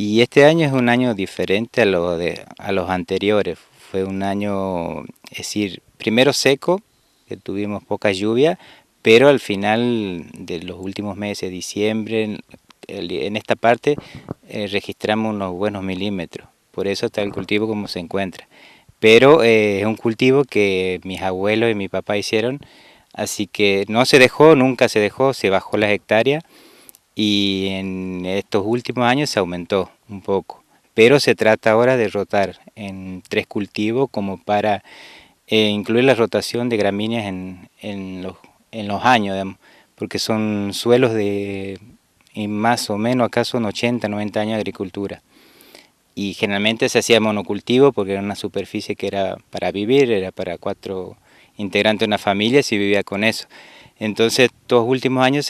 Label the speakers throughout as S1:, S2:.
S1: Y este año es un año diferente a los anteriores. Fue un año, es decir, primero seco, que tuvimos poca lluvia, pero al final de los últimos meses, diciembre, en esta parte registramos unos buenos milímetros. Por eso está el cultivo como se encuentra. Pero es un cultivo que mis abuelos y mi papá hicieron, así que no se dejó, nunca se dejó, se bajó las hectáreas y en estos últimos años se aumentó un poco. Pero se trata ahora de rotar en 3 cultivos como para incluir la rotación de gramíneas en los años, digamos, porque son suelos de más o menos acá son 80, 90 años de agricultura. Y generalmente se hacía monocultivo porque era una superficie que era para vivir, era para 4 integrantes de una familia, si vivía con eso. Entonces, estos últimos años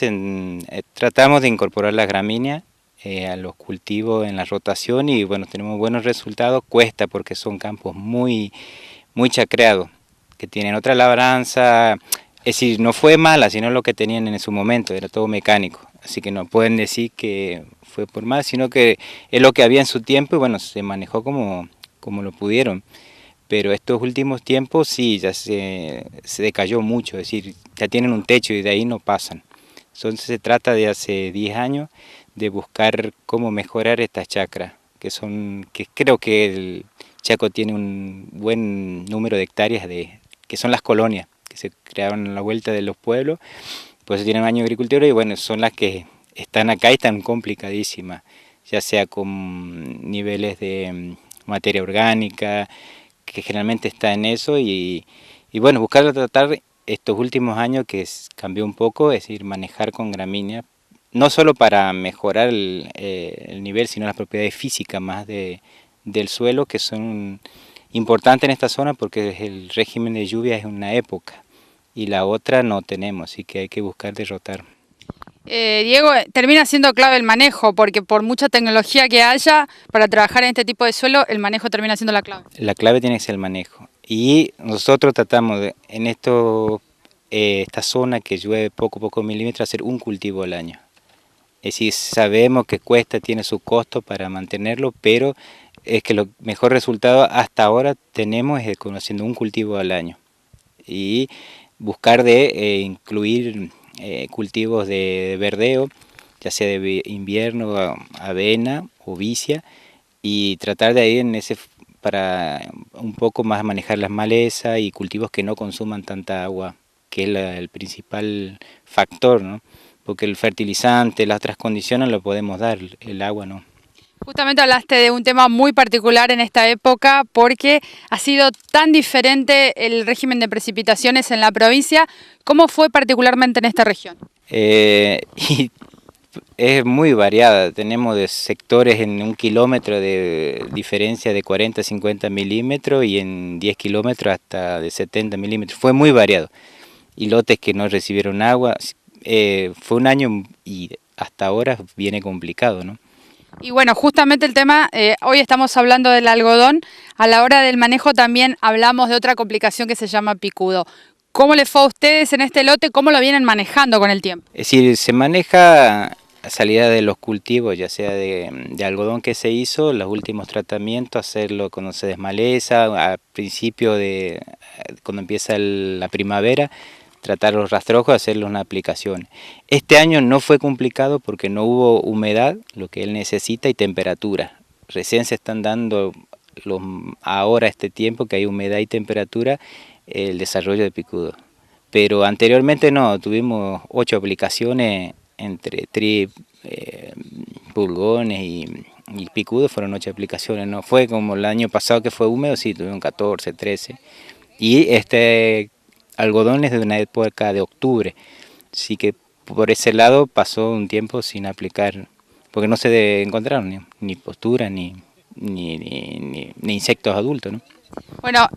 S1: tratamos de incorporar las gramíneas a los cultivos en la rotación y bueno, tenemos buenos resultados. Cuesta porque son campos muy chacreados, que tienen otra labranza. Es decir, no fue mala, sino lo que tenían en su momento, era todo mecánico. Así que no pueden decir que fue por mal, sino que es lo que había en su tiempo y bueno, se manejó como lo pudieron. Pero estos últimos tiempos sí, ya se decayó mucho, es decir, ya tienen un techo y de ahí no pasan. Entonces se trata de hace 10 años de buscar cómo mejorar estas chacras, que creo que el Chaco tiene un buen número de hectáreas que son las colonias, que se crearon a la vuelta de los pueblos, pues tienen año de agricultura y bueno, son las que están acá y están complicadísimas, ya sea con niveles de materia orgánica, que generalmente está en eso y bueno, buscar tratar estos últimos años que cambió un poco, es decir, manejar con gramínea, no solo para mejorar el nivel, sino las propiedades físicas más del suelo, que son importantes en esta zona porque el régimen de lluvia es una época y la otra no tenemos, así que hay que buscar derrotar.
S2: Diego, termina siendo clave el manejo, porque por mucha tecnología que haya para trabajar en este tipo de suelo, el manejo termina siendo la clave.
S1: La clave tiene que ser el manejo. Y nosotros tratamos en esta zona que llueve poco milímetros, hacer un cultivo al año. Es decir, sabemos que cuesta, tiene su costo para mantenerlo, pero es que los mejor resultado hasta ahora tenemos es conociendo un cultivo al año. Y buscar de incluir cultivos de verdeo, ya sea de invierno, avena o vicia, y tratar de ahí para un poco más manejar las malezas y cultivos que no consuman tanta agua, que es el principal factor, ¿no? Porque el fertilizante, las otras condiciones lo podemos dar, el agua no.
S2: Justamente hablaste de un tema muy particular en esta época porque ha sido tan diferente el régimen de precipitaciones en la provincia. ¿Cómo fue particularmente en esta región?
S1: Y es muy variada, tenemos de sectores en 1 kilómetro de diferencia de 40 a 50 milímetros y en 10 kilómetros hasta de 70 milímetros, fue muy variado. Y lotes que no recibieron agua, fue un año y hasta ahora viene complicado, ¿no?
S2: Y bueno, justamente el tema, hoy estamos hablando del algodón, a la hora del manejo también hablamos de otra complicación que se llama picudo. ¿Cómo les fue a ustedes en este lote? ¿Cómo lo vienen manejando con el tiempo?
S1: Es decir, se maneja a salida de los cultivos, ya sea de algodón que se hizo, los últimos tratamientos, hacerlo cuando se desmaleza, al principio cuando empieza la primavera, tratar los rastrojos, hacerle una aplicación. Este año no fue complicado porque no hubo humedad, lo que él necesita, y temperatura. Recién se están dando ahora este tiempo que hay humedad y temperatura, el desarrollo de picudo. Pero anteriormente no, tuvimos 8 aplicaciones entre pulgones y picudo, fueron 8 aplicaciones. No fue como el año pasado que fue húmedo, sí, tuvieron 14, 13. Y este algodón es de una época de octubre, así que por ese lado pasó un tiempo sin aplicar, porque no se encontraron ni posturas ni insectos adultos, ¿no?
S2: Bueno,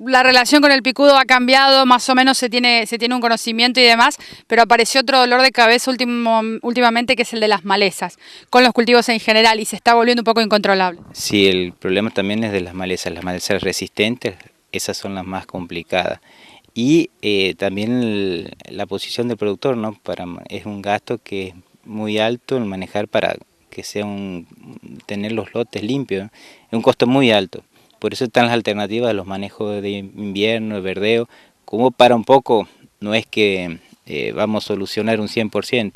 S2: la relación con el picudo ha cambiado, más o menos se tiene un conocimiento y demás, pero apareció otro dolor de cabeza últimamente que es el de las malezas, con los cultivos en general, y se está volviendo un poco incontrolable.
S1: Sí, el problema también es de las malezas resistentes, esas son las más complicadas. Y también la posición del productor, ¿no? Es un gasto que es muy alto el manejar para que sea tener los lotes limpios, es un costo muy alto. Por eso están las alternativas de los manejos de invierno, de verdeo, como para un poco, no es que vamos a solucionar un 100%.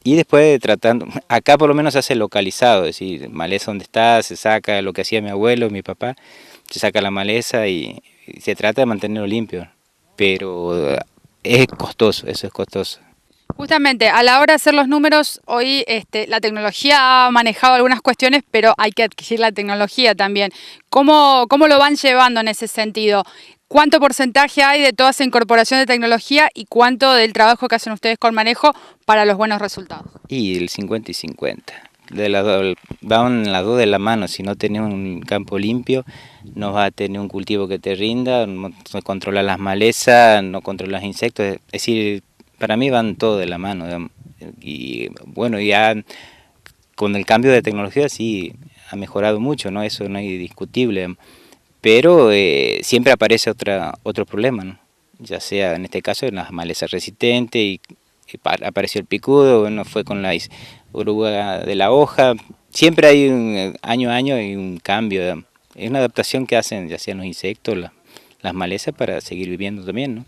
S1: Y después tratando, acá por lo menos se hace localizado, es decir, maleza donde está, se saca lo que hacía mi abuelo, mi papá, se saca la maleza y se trata de mantenerlo limpio, pero es costoso, eso es costoso.
S2: Justamente, a la hora de hacer los números, hoy la tecnología ha manejado algunas cuestiones, pero hay que adquirir la tecnología también. ¿Cómo lo van llevando en ese sentido? ¿Cuánto porcentaje hay de toda esa incorporación de tecnología y cuánto del trabajo que hacen ustedes con manejo para los buenos resultados?
S1: Y el 50 y 50. Van las dos de la mano. Si no tenés un campo limpio, no vas a tener un cultivo que te rinda, no controlas las malezas, no controlas insectos. Es decir, para mí van todo de la mano, digamos. Y bueno, ya con el cambio de tecnología sí ha mejorado mucho, ¿no? Eso no es discutible, digamos. Pero siempre aparece otro problema, ¿no? Ya sea en este caso en las malezas resistentes y apareció el picudo, bueno, fue con la oruga de la hoja. Siempre hay año a año hay un cambio, digamos. Es una adaptación que hacen ya sean los insectos, las malezas para seguir viviendo también, ¿no?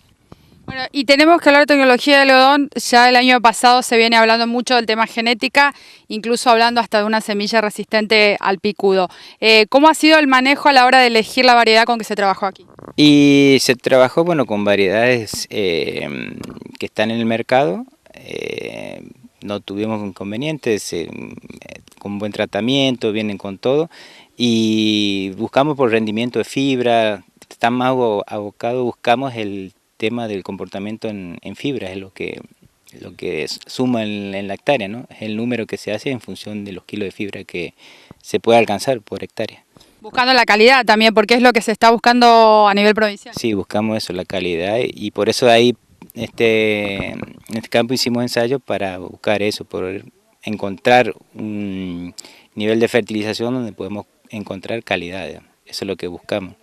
S2: Bueno, y tenemos que hablar de tecnología de algodón. Ya el año pasado se viene hablando mucho del tema genética, incluso hablando hasta de una semilla resistente al picudo. ¿Cómo ha sido el manejo a la hora de elegir la variedad con que se trabajó aquí?
S1: Y se trabajó, bueno, con variedades que están en el mercado. No tuvimos inconvenientes, con buen tratamiento, vienen con todo. Y buscamos por rendimiento de fibra, está más abocado, buscamos el tema del comportamiento en fibra, es lo que suma en la hectárea, ¿no? Es el número que se hace en función de los kilos de fibra que se puede alcanzar por hectárea.
S2: Buscando la calidad también, porque es lo que se está buscando a nivel provincial.
S1: Sí, buscamos eso, la calidad, y por eso ahí en este campo hicimos ensayos para buscar eso, por encontrar un nivel de fertilización donde podemos encontrar calidad, eso es lo que buscamos.